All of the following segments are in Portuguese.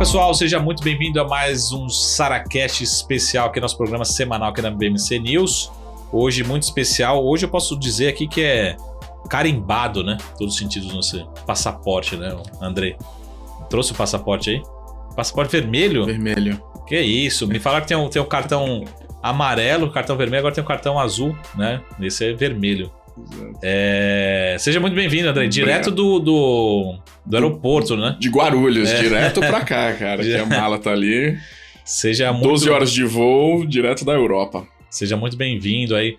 pessoal, seja muito bem-vindo a mais um SaraCast especial aqui, nosso programa semanal aqui na BMC News. Hoje muito especial, hoje eu posso dizer aqui que é carimbado, né? Todos os sentidos no nosso passaporte, né, André? Trouxe o passaporte aí? Passaporte vermelho? Vermelho. Que isso, me falaram que tem um cartão amarelo, cartão vermelho, agora tem um cartão azul, né? Esse é vermelho. Seja muito bem-vindo, André. Direto do aeroporto, né? De Guarulhos, direto pra cá, cara. Que a mala tá ali. Seja muito... 12 horas de voo, direto da Europa. Seja muito bem-vindo aí.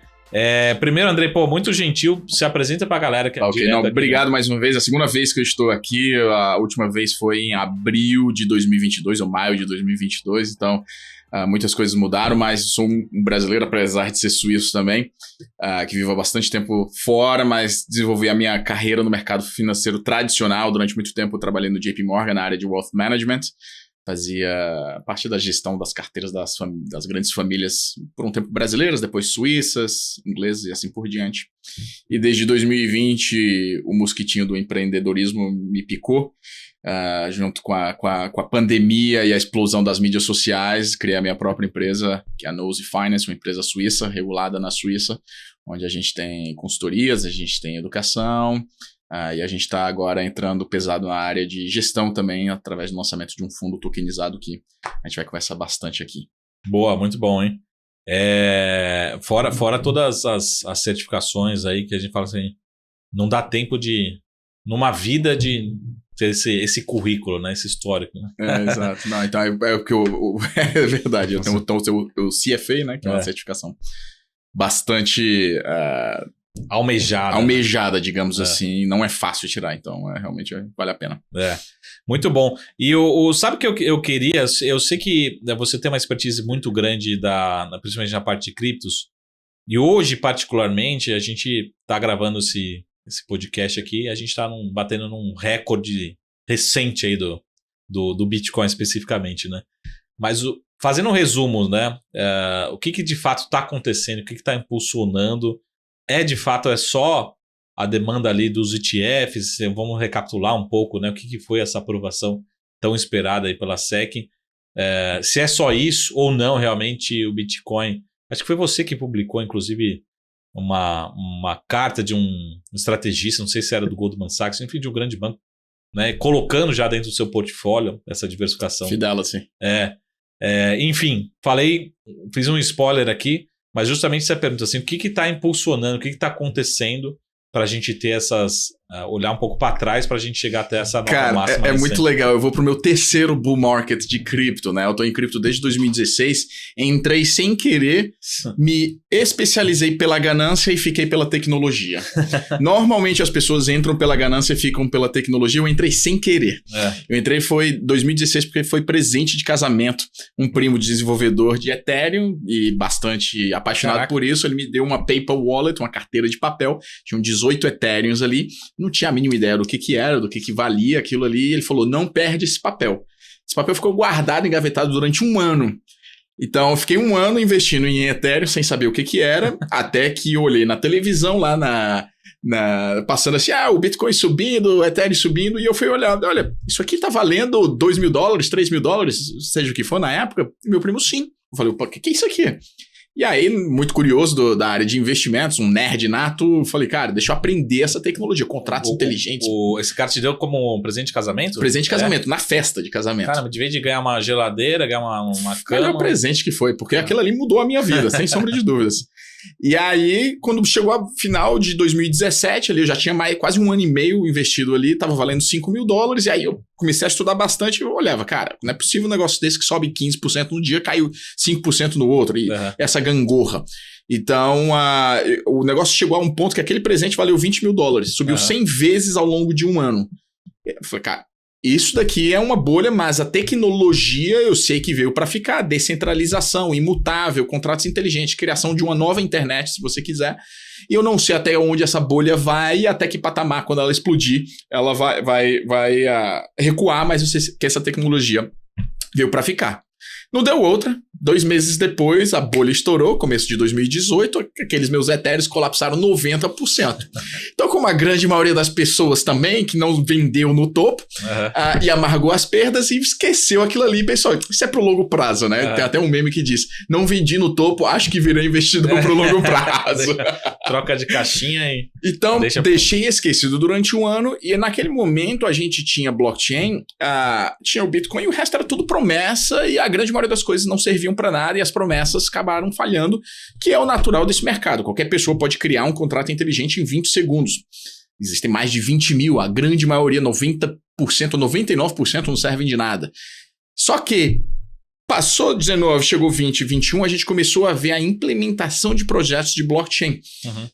Primeiro, André, muito gentil. Se apresenta pra galera que é okay, não, obrigado mais uma vez. A segunda vez que eu estou aqui, a última vez foi em abril de 2022, ou maio de 2022, então... muitas coisas mudaram, mas sou um brasileiro, apesar de ser suíço também, que vivo há bastante tempo fora, mas desenvolvi a minha carreira no mercado financeiro tradicional. Durante muito tempo eu trabalhei no JP Morgan na área de Wealth Management, fazia parte da gestão das carteiras das grandes famílias, por um tempo brasileiras, depois suíças, inglesas e assim por diante. E desde 2020 o mosquitinho do empreendedorismo me picou. Junto com a pandemia e a explosão das mídias sociais, criei a minha própria empresa, que é a Nosy Finance, uma empresa suíça, regulada na Suíça, onde a gente tem consultorias, a gente tem educação, e a gente está agora entrando pesado na área de gestão também, através do lançamento de um fundo tokenizado que a gente vai conversar bastante aqui. Boa, muito bom, hein? Fora todas as certificações aí que a gente fala assim, não dá tempo de, numa vida de... Esse currículo, né? Esse histórico, né? Exato. Não, então é o que é verdade. Eu tenho o CFA, né? Que é uma certificação bastante almejada, digamos assim. Não é fácil de tirar, então realmente vale a pena. Muito bom. E sabe o que eu queria? Eu sei que você tem uma expertise muito grande, principalmente na parte de criptos. E hoje, particularmente, a gente está gravando esse podcast aqui, a gente está batendo num recorde recente aí do Bitcoin especificamente, né? Mas fazendo um resumo, né? O que de fato está acontecendo, o que está impulsionando, de fato só a demanda ali dos ETFs, vamos recapitular um pouco, né? O que foi essa aprovação tão esperada aí pela SEC, se é só isso ou não realmente o Bitcoin, acho que foi você que publicou, inclusive, uma carta de um estrategista, não sei se era do Goldman Sachs, enfim, de um grande banco, né, colocando já dentro do seu portfólio essa diversificação. Fidelity. Enfim, fiz um spoiler aqui, mas justamente você pergunta assim, o que está impulsionando, o que está acontecendo para a gente ter olhar um pouco para trás para a gente chegar até essa nova máxima. É muito legal. Eu vou pro meu terceiro bull market de cripto, né? Eu tô em cripto desde 2016. Entrei sem querer, me especializei pela ganância e fiquei pela tecnologia. Normalmente as pessoas entram pela ganância e ficam pela tecnologia. Eu entrei sem querer. Eu entrei foi 2016 porque foi presente de casamento. Um primo desenvolvedor de Ethereum e bastante apaixonado por isso. Ele me deu uma paper wallet, uma carteira de papel. Tinham 18 Ethereums ali. Não tinha a mínima ideia do que era, do que valia aquilo ali. Ele falou, não perde esse papel. Esse papel ficou guardado, engavetado durante 1 ano. Então, eu fiquei 1 ano investindo em Ethereum sem saber o que era, até que eu olhei na televisão lá passando assim, o Bitcoin subindo, o Ethereum subindo, e eu fui olhando, olha, isso aqui tá valendo $2.000, $3.000, seja o que for na época. E meu primo, sim. Eu falei, o que é isso aqui? E aí, muito curioso da área de investimentos, um nerd nato, falei, cara, deixa eu aprender essa tecnologia, contratos inteligentes. Esse cara te deu como presente de casamento? Presente de casamento, na festa de casamento. Cara, de vez de ganhar uma geladeira, ganhar uma cama... Melhor presente que foi, porque aquilo ali mudou a minha vida, sem sombra de dúvidas. E aí, quando chegou a final de 2017, ali eu já tinha quase 1 ano e meio investido ali, tava valendo $5.000, e aí eu comecei a estudar bastante e eu olhava, cara, não é possível um negócio desse que sobe 15% no dia, caiu 5% no outro, e essa gangorra. Então, o negócio chegou a um ponto que aquele presente valeu $20.000, subiu 100 vezes ao longo de 1 ano. Eu falei, cara, isso daqui é uma bolha, mas a tecnologia eu sei que veio para ficar. Descentralização, imutável, contratos inteligentes, criação de uma nova internet, se você quiser. E eu não sei até onde essa bolha vai e até que patamar, quando ela explodir, ela vai recuar, mas eu sei que essa tecnologia veio para ficar. Não deu outra. 2 meses depois, a bolha estourou, começo de 2018, aqueles meus etéreos colapsaram 90%. Então, como a grande maioria das pessoas também, que não vendeu no topo, e amargou as perdas e esqueceu aquilo ali, pessoal, isso é pro longo prazo, né? Tem até um meme que diz, não vendi no topo, acho que virei investidor pro longo prazo. Troca de caixinha e... Então, deixei esquecido durante um ano, e naquele momento a gente tinha blockchain, tinha o Bitcoin, e o resto era tudo promessa, e a grande maioria das coisas não serviam para nada, e as promessas acabaram falhando, que é o natural desse mercado. Qualquer pessoa pode criar um contrato inteligente em 20 segundos. Existem mais de 20 mil, a grande maioria, 90%, 99% não servem de nada. Só que passou 19, chegou 20, 21, a gente começou a ver a implementação de projetos de blockchain.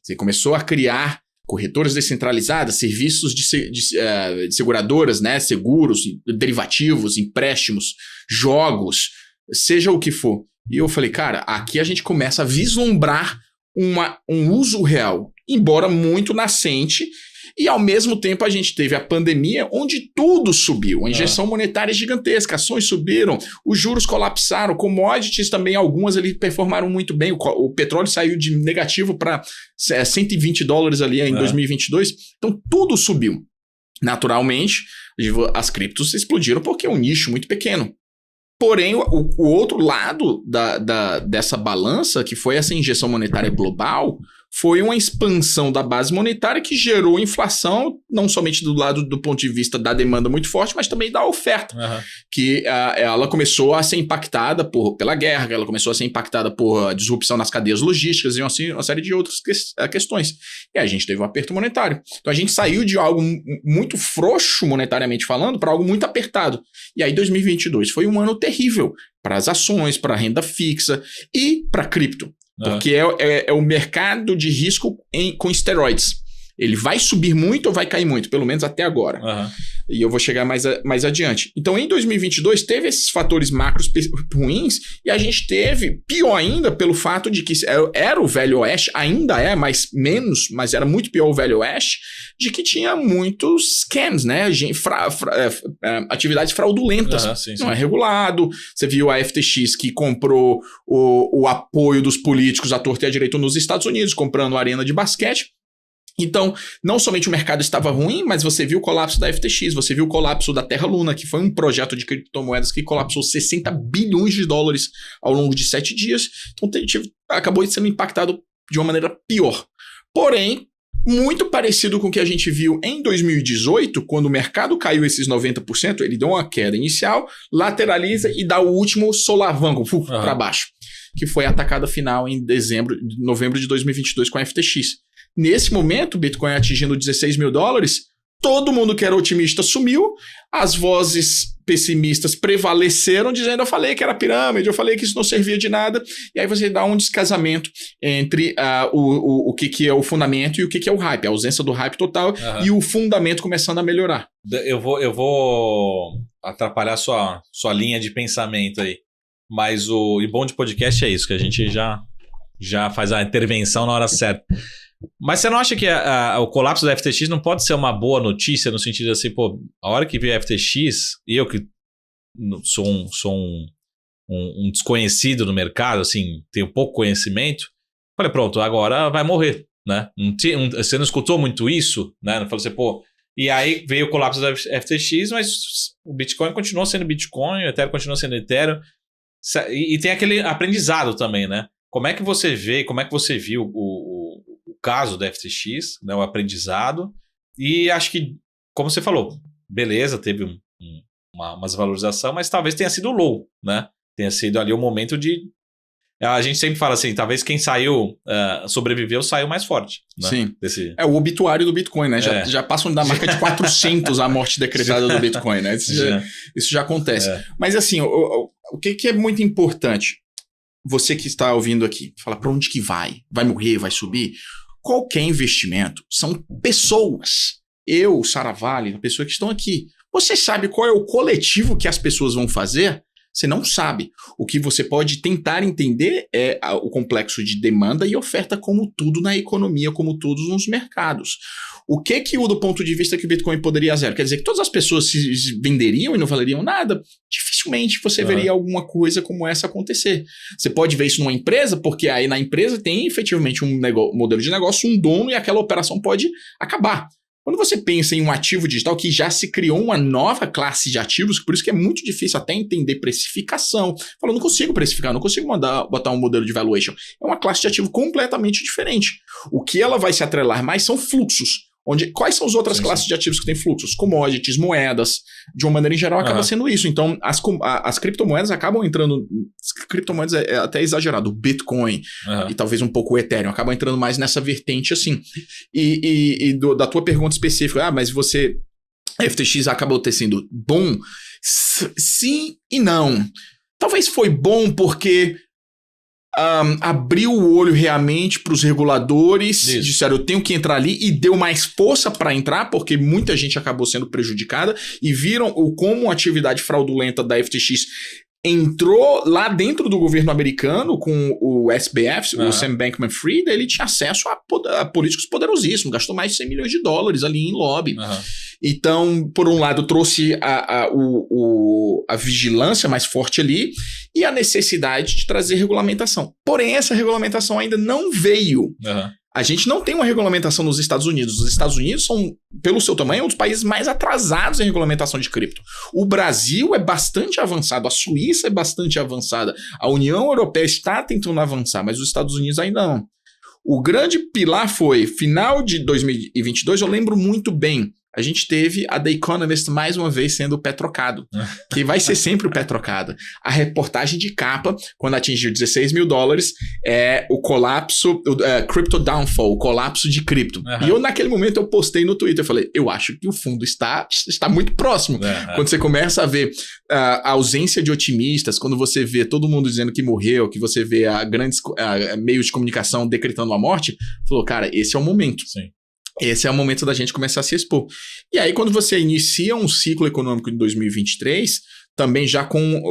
Você começou a criar corretoras descentralizadas, serviços de seguradoras, né, seguros, derivativos, empréstimos, jogos, seja o que for. E eu falei, cara, aqui a gente começa a vislumbrar um uso real, embora muito nascente, e ao mesmo tempo a gente teve a pandemia onde tudo subiu, a injeção monetária gigantesca, ações subiram, os juros colapsaram, commodities também, algumas ali performaram muito bem, o petróleo saiu de negativo para $120 ali em 2022, então tudo subiu. Naturalmente, as criptos explodiram porque é um nicho muito pequeno. Porém, o outro lado dessa balança, que foi essa injeção monetária global, foi uma expansão da base monetária que gerou inflação, não somente do lado do ponto de vista da demanda muito forte, mas também da oferta, que ela começou a ser impactada pela guerra, ela começou a ser impactada por disrupção nas cadeias logísticas e uma série de outras questões. E a gente teve um aperto monetário. Então a gente saiu de algo muito frouxo monetariamente falando para algo muito apertado. E aí 2022 foi um ano terrível para as ações, para a renda fixa e para cripto. Porque é o mercado de risco com esteroides. Ele vai subir muito ou vai cair muito, pelo menos até agora. E eu vou chegar mais adiante. Então, em 2022, teve esses fatores macros ruins e a gente teve, pior ainda, pelo fato de que era o Velho Oeste, ainda é, mas menos, mas era muito pior o Velho Oeste, de que tinha muitos scams, né? Atividades fraudulentas. Não é regulado. Você viu a FTX que comprou o apoio dos políticos à torta e à direita nos Estados Unidos, comprando a arena de basquete. Então, não somente o mercado estava ruim, mas você viu o colapso da FTX, você viu o colapso da Terra Luna, que foi um projeto de criptomoedas que colapsou $60 bilhões ao longo de 7 dias. Então, acabou sendo impactado de uma maneira pior. Porém, muito parecido com o que a gente viu em 2018, quando o mercado caiu esses 90%, ele deu uma queda inicial, lateraliza e dá o último solavanco para baixo, que foi a atacada final em novembro de 2022 com a FTX. Nesse momento, o Bitcoin atingindo $16 mil, todo mundo que era otimista sumiu, as vozes pessimistas prevaleceram, dizendo, eu falei que era pirâmide, eu falei que isso não servia de nada, e aí você dá um descasamento entre o que é o fundamento e o que é o hype, a ausência do hype total e o fundamento começando a melhorar. Eu vou atrapalhar sua linha de pensamento aí, mas o bom de podcast é isso, que a gente já faz a intervenção na hora certa. Mas você não acha que o colapso da FTX não pode ser uma boa notícia no sentido assim, pô, a hora que veio a FTX, e eu que sou um desconhecido no mercado, assim, tenho pouco conhecimento, falei, pronto, agora vai morrer, né? Você não escutou muito isso, né? Não falou assim, pô, e aí veio o colapso da FTX, mas o Bitcoin continuou sendo Bitcoin, o Ethereum continua sendo Ethereum, e tem aquele aprendizado também, né? Como é que você viu o caso da FTX, né, o aprendizado, e acho que, como você falou, beleza, teve uma desvalorização, mas talvez tenha sido low, né? Tenha sido ali o momento de... A gente sempre fala assim, talvez quem sobreviveu, saiu mais forte. Né? Sim. É o obituário do Bitcoin, né? Já passam da marca de 400 a morte decretada do Bitcoin, né? Isso já acontece. Mas assim, o que é muito importante? Você que está ouvindo aqui, fala, para onde que vai? Vai morrer, vai subir? Qualquer investimento são pessoas. Eu, Saravalli, a pessoa que estão aqui. Você sabe qual é o coletivo que as pessoas vão fazer? Você não sabe. O que você pode tentar entender é o complexo de demanda e oferta, como tudo na economia, como tudo nos mercados. O que do ponto de vista que o Bitcoin poderia zero? Quer dizer que todas as pessoas se venderiam e não valeriam nada? Dificilmente você veria alguma coisa como essa acontecer. Você pode ver isso numa empresa, porque aí na empresa tem efetivamente um modelo de negócio, um dono, e aquela operação pode acabar. Quando você pensa em um ativo digital que já se criou uma nova classe de ativos, por isso que é muito difícil até entender precificação. Fala, não consigo precificar, não consigo botar um modelo de valuation. É uma classe de ativo completamente diferente. O que ela vai se atrelar mais são fluxos. Quais são as outras classes de ativos que têm fluxos? Commodities, moedas, de uma maneira em geral, acaba sendo isso. Então, as criptomoedas acabam entrando... Criptomoedas é até exagerado. O Bitcoin e talvez um pouco o Ethereum acabam entrando mais nessa vertente assim. Da tua pergunta específica, mas FTX acabou ter sido bom? Sim e não. Talvez foi bom porque... abriu o olho realmente para os reguladores, disseram, eu tenho que entrar ali, e deu mais força para entrar, porque muita gente acabou sendo prejudicada, e viram como a atividade fraudulenta da FTX entrou lá dentro do governo americano com o SBF, o Sam Bankman-Fried. Ele tinha acesso a políticos poderosíssimos, gastou mais de $100 milhões ali em lobby. Então, por um lado, trouxe a vigilância mais forte ali e a necessidade de trazer regulamentação. Porém, essa regulamentação ainda não veio. A gente não tem uma regulamentação nos Estados Unidos. Os Estados Unidos são, pelo seu tamanho, um dos países mais atrasados em regulamentação de cripto. O Brasil é bastante avançado, a Suíça é bastante avançada, a União Europeia está tentando avançar, mas os Estados Unidos ainda não. O grande pilar foi, final de 2022, eu lembro muito bem, a gente teve a The Economist mais uma vez sendo o pé trocado, que vai ser sempre o pé trocado. A reportagem de capa, quando atingiu $16 mil, é o colapso, Crypto Downfall, o colapso de cripto. E eu, naquele momento, eu postei no Twitter, eu falei, eu acho que o fundo está muito próximo. Quando você começa a ver a ausência de otimistas, quando você vê todo mundo dizendo que morreu, que você vê grandes meios de comunicação decretando a morte, falou, cara, esse é o momento. Sim. Esse é o momento da gente começar a se expor. E aí, quando você inicia um ciclo econômico de 2023, também já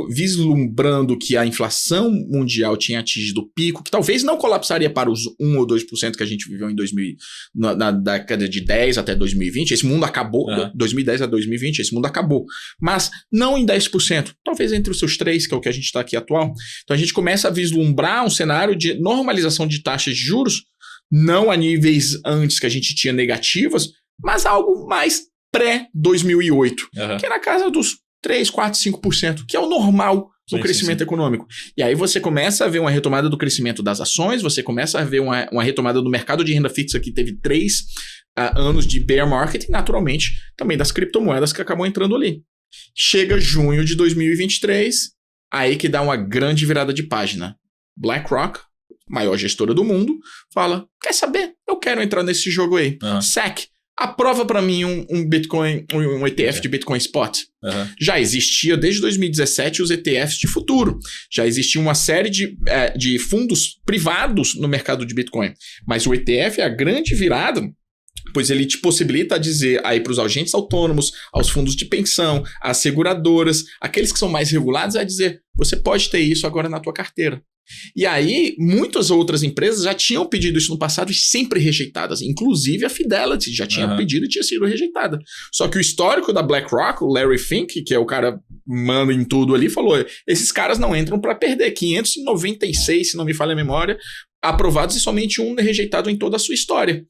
vislumbrando que a inflação mundial tinha atingido o pico, que talvez não colapsaria para os 1 ou 2% que a gente viveu na década de 10 até 2020. Esse mundo acabou, 2010 a 2020, esse mundo acabou. Mas não em 10%, talvez entre os seus 3%, que é o que a gente está aqui atual. Então a gente começa a vislumbrar um cenário de normalização de taxas de juros, não a níveis antes que a gente tinha negativas, mas algo mais pré-2008, que é na casa dos 3, 4, 5%, que é o normal do crescimento econômico. E aí você começa a ver uma retomada do crescimento das ações, você começa a ver uma retomada do mercado de renda fixa, que teve 3 anos de bear market, e naturalmente também das criptomoedas que acabam entrando ali. Chega junho de 2023, aí que dá uma grande virada de página. BlackRock, maior gestora do mundo, fala, quer saber? Eu quero entrar nesse jogo aí. SEC, aprova para mim um Bitcoin, um ETF de Bitcoin Spot. Já existia desde 2017 os ETFs de futuro. Já existia uma série de fundos privados no mercado de Bitcoin. Mas o ETF é a grande virada, pois ele te possibilita dizer aí para os agentes autônomos, aos fundos de pensão, às seguradoras, aqueles que são mais regulados, dizer, você pode ter isso agora na tua carteira. E aí, muitas outras empresas já tinham pedido isso no passado e sempre rejeitadas. Inclusive a Fidelity já tinha pedido e tinha sido rejeitada. Só que o histórico da BlackRock, o Larry Fink, que é o cara manda em tudo ali, falou, esses caras não entram para perder. 596, se não me falha a memória, aprovados e somente um rejeitado em toda a sua história.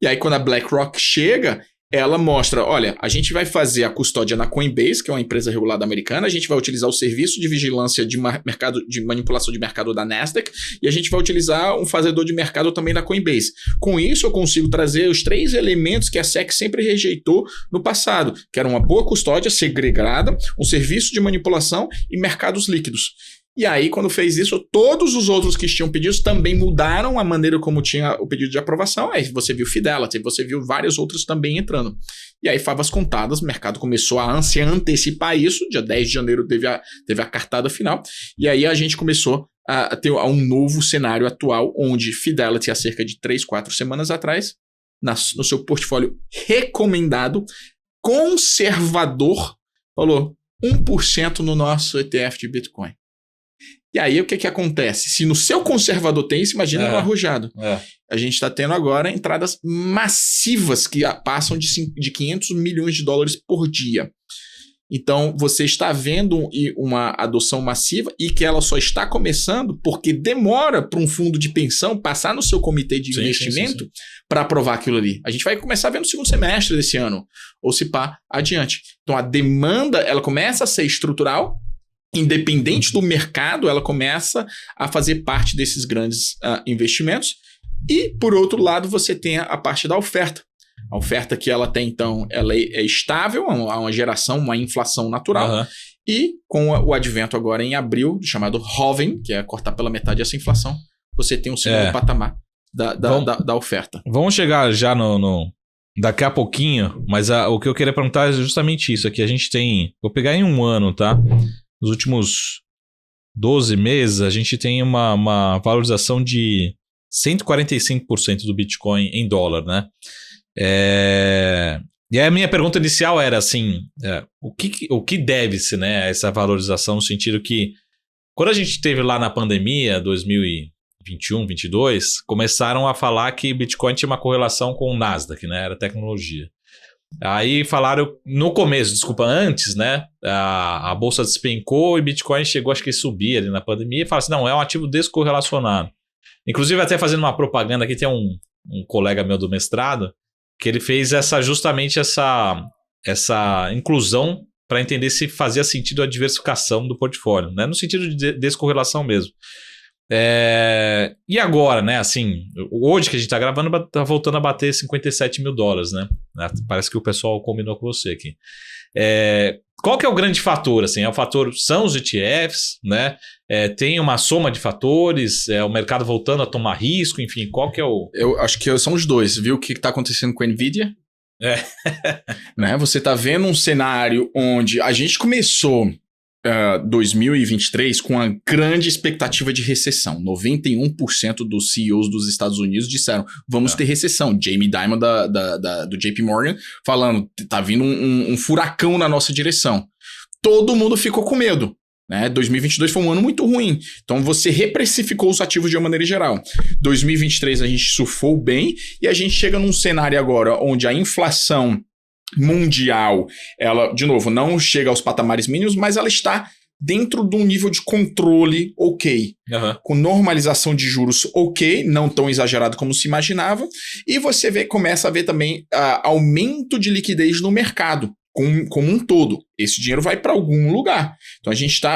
E aí, quando a BlackRock chega, ela mostra, olha, a gente vai fazer a custódia na Coinbase, que é uma empresa regulada americana, a gente vai utilizar o serviço de vigilância de manipulação de mercado da Nasdaq, e a gente vai utilizar um fazedor de mercado também da Coinbase. Com isso, eu consigo trazer os 3 elementos que a SEC sempre rejeitou no passado, que era uma boa custódia segregada, um serviço de manipulação e mercados líquidos. E aí, quando fez isso, todos os outros que tinham pedidos também mudaram a maneira como tinha o pedido de aprovação. Aí você viu Fidelity, você viu vários outros também entrando. E aí, favas contadas, o mercado começou a antecipar isso. Dia 10 de janeiro teve a cartada final. E aí a gente começou a ter um novo cenário atual, onde Fidelity, há cerca de 3, 4 semanas atrás, no seu portfólio recomendado, conservador, falou, 1% no nosso ETF de Bitcoin. E aí, o que acontece? Se no seu conservador tem isso, imagina no arrojado. A gente está tendo agora entradas massivas que passam de 500 milhões de dólares por dia. Então, você está vendo uma adoção massiva e que ela só está começando porque demora para um fundo de pensão passar no seu comitê de investimento para aprovar aquilo ali. A gente vai começar a ver no segundo semestre desse ano, ou se pá, adiante. Então, a demanda ela começa a ser estrutural, independente do mercado, ela começa a fazer parte desses grandes investimentos. E, por outro lado, você tem a parte da oferta. A oferta que ela tem, então, ela é estável, há uma geração, uma inflação natural. E com o advento agora em abril, chamado halving, que é cortar pela metade essa inflação, você tem um segundo patamar da oferta. Vamos chegar já daqui a pouquinho, mas o que eu queria perguntar é justamente isso aqui. A gente tem, vou pegar em um ano, tá? Nos últimos 12 meses, a gente tem uma valorização de 145% do Bitcoin em dólar, né? E aí a minha pergunta inicial era assim, o que deve-se, né, a essa valorização, no sentido que quando a gente teve lá na pandemia, 2021, 2022, começaram a falar que Bitcoin tinha uma correlação com o Nasdaq, né, era tecnologia. Aí falaram, no começo, antes, né, a bolsa despencou e Bitcoin chegou, acho que subir ali na pandemia, e falaram assim, não, é um ativo descorrelacionado. Inclusive, até fazendo uma propaganda aqui, tem um colega meu do mestrado, que ele fez justamente essa inclusão para entender se fazia sentido a diversificação do portfólio, né? No sentido de descorrelação mesmo. E agora, né? Assim, hoje que a gente está gravando, está voltando a bater 57 mil dólares, né? Parece que o pessoal combinou com você aqui. Qual que é o grande fator? Assim, são os ETFs, né? Tem uma soma de fatores, o mercado voltando a tomar risco, enfim, qual que é o... Eu acho que são os dois. Viu o que está acontecendo com a NVIDIA? Né? Você está vendo um cenário onde a gente começou 2023 com uma grande expectativa de recessão. 91% dos CEOs dos Estados Unidos disseram, vamos ter recessão. Jamie Dimon do JP Morgan falando, tá vindo um furacão na nossa direção. Todo mundo ficou com medo. Né? 2022 foi um ano muito ruim. Então você reprecificou os ativos de uma maneira geral. 2023 a gente surfou bem e a gente chega num cenário agora onde a inflação mundial, ela, de novo, não chega aos patamares mínimos, mas ela está dentro de um nível de controle ok. Com normalização de juros ok, não tão exagerado como se imaginava, e você começa a ver também aumento de liquidez no mercado, como um todo. Esse dinheiro vai para algum lugar. Então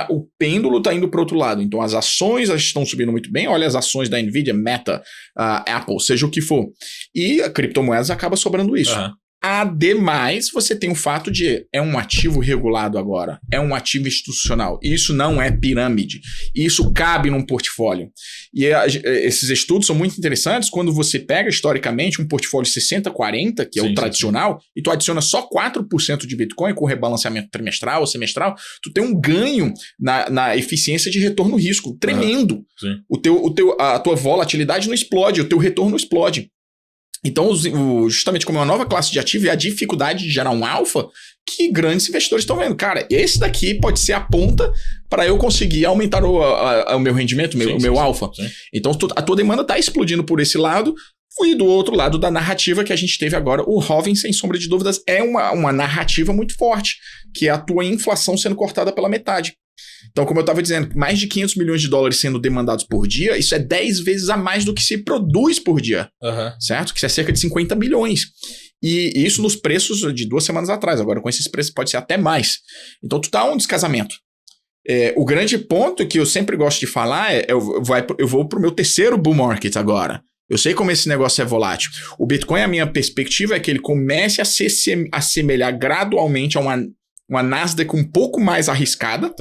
o pêndulo está indo para o outro lado. Então as ações estão subindo muito bem. Olha as ações da Nvidia, Meta, Apple, seja o que for. E a criptomoedas acaba sobrando isso. Ademais, você tem o fato de é um ativo regulado agora, é um ativo institucional. Isso não é pirâmide. Isso cabe num portfólio. E esses estudos são muito interessantes quando você pega historicamente um portfólio 60-40, que é o tradicional, e tu adiciona só 4% de Bitcoin com rebalanceamento trimestral ou semestral, tu tem um ganho na eficiência de retorno-risco tremendo. A tua volatilidade não explode, o teu retorno não explode. Então, justamente como é uma nova classe de ativo e a dificuldade de gerar um alfa, que grandes investidores estão vendo. Cara, esse daqui pode ser a ponta para eu conseguir aumentar o meu rendimento, o meu alfa. Então, a tua demanda está explodindo por esse lado, e do outro lado da narrativa que a gente teve agora, o halving, sem sombra de dúvidas, é uma narrativa muito forte, que é a tua inflação sendo cortada pela metade. Então, como eu estava dizendo, mais de 500 milhões de dólares sendo demandados por dia, isso é 10 vezes a mais do que se produz por dia, certo? Que isso é cerca de 50 milhões. E isso nos preços de 2 semanas atrás. Agora, com esses preços, pode ser até mais. Então, tu tá um descasamento. O grande ponto que eu sempre gosto de falar eu vou pro meu terceiro bull market agora. Eu sei como esse negócio é volátil. O Bitcoin, a minha perspectiva é que ele comece a se assemelhar gradualmente a uma Nasdaq um pouco mais arriscada.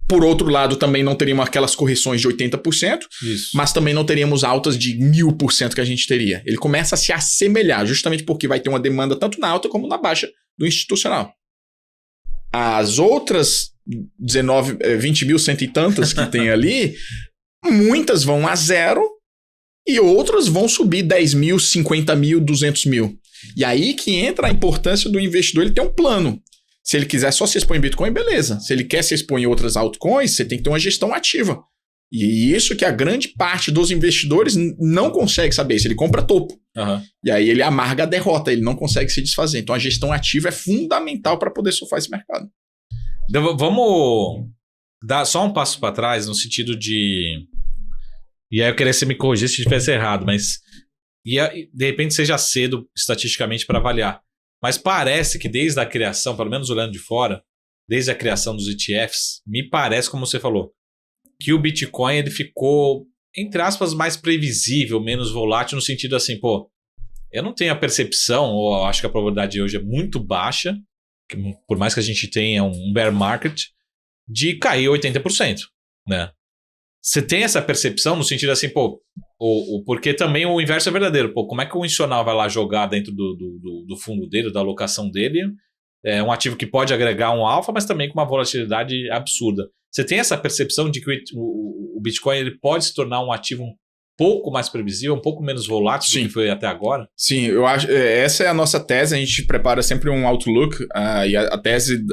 Por outro lado, também não teríamos aquelas correções de 80%, mas também não teríamos altas de 1000% que a gente teria. Ele começa a se assemelhar, justamente porque vai ter uma demanda tanto na alta como na baixa do institucional. As outras 20 mil, cento e tantas que tem ali, muitas vão a zero e outras vão subir 10 mil, 50 mil, 200 mil. E aí que entra a importância do investidor ele ter um plano. Se ele quiser só se expor em Bitcoin, beleza. Se ele quer se expor em outras altcoins, você tem que ter uma gestão ativa. E isso que a grande parte dos investidores não consegue saber. Se ele compra topo. E aí ele amarga a derrota, ele não consegue se desfazer. Então a gestão ativa é fundamental para poder surfar esse mercado. Então, vamos dar só um passo para trás no sentido de... E aí eu queria que você me corrigisse se estivesse errado, mas... E de repente seja cedo estatisticamente para avaliar. Mas parece que desde a criação, pelo menos olhando de fora, desde a criação dos ETFs, me parece, como você falou, que o Bitcoin ele ficou, entre aspas, mais previsível, menos volátil, no sentido assim, pô, eu não tenho a percepção, ou acho que a probabilidade de hoje é muito baixa, que, por mais que a gente tenha um bear market, de cair 80%, né? Você tem essa percepção no sentido assim, pô, porque também o inverso é verdadeiro, pô, como é que o institucional vai lá jogar dentro do fundo dele, da alocação dele, é um ativo que pode agregar um alfa, mas também com uma volatilidade absurda. Você tem essa percepção de que o Bitcoin ele pode se tornar um ativo um pouco mais previsível, um pouco menos volátil do que foi até agora? Sim, eu acho, essa é a nossa tese, a gente prepara sempre um outlook, e a tese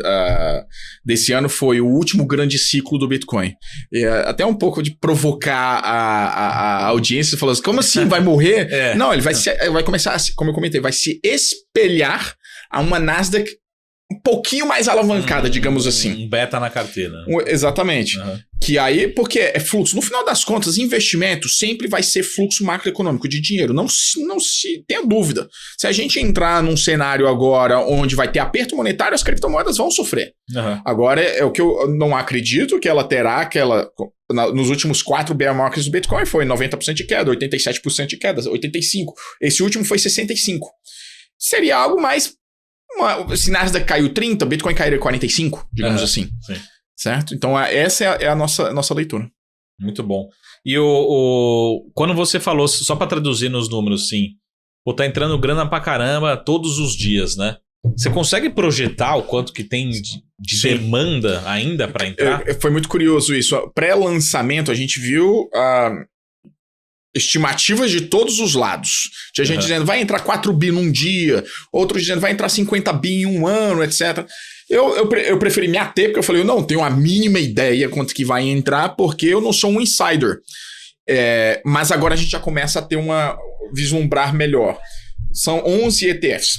desse ano foi o último grande ciclo do Bitcoin. E, até um pouco de provocar a audiência, falando assim, como assim, vai morrer? Não, ele vai começar, como eu comentei, vai se espelhar a uma Nasdaq um pouquinho mais alavancada, digamos assim. Um beta na carteira. Exatamente. Que aí, porque é fluxo. No final das contas, investimento sempre vai ser fluxo macroeconômico de dinheiro. Não se tenha dúvida. Se a gente entrar num cenário agora onde vai ter aperto monetário, as criptomoedas vão sofrer. Agora, é o que eu não acredito que ela terá, nos últimos 4 bear markets do Bitcoin foi 90% de queda, 87% de queda, 85%. Esse último foi 65%. Seria algo mais... Se Nasdaq caiu 30, Bitcoin cairia 45, digamos assim. Sim. Certo? Então, essa é a nossa leitura. Muito bom. E quando você falou, só para traduzir nos números, sim, pô, tá entrando grana pra caramba todos os dias, né? Você consegue projetar o quanto que tem de demanda ainda para entrar? Foi muito curioso isso. Pré-lançamento, a gente viu... estimativas de todos os lados. Tinha gente dizendo, vai entrar 4 bi num dia, outros dizendo, vai entrar 50 bi em um ano, etc. Eu preferi me ater, porque eu falei, eu não tenho a mínima ideia quanto que vai entrar, porque eu não sou um insider. Mas agora a gente já começa a ter vislumbrar melhor. São 11 ETFs.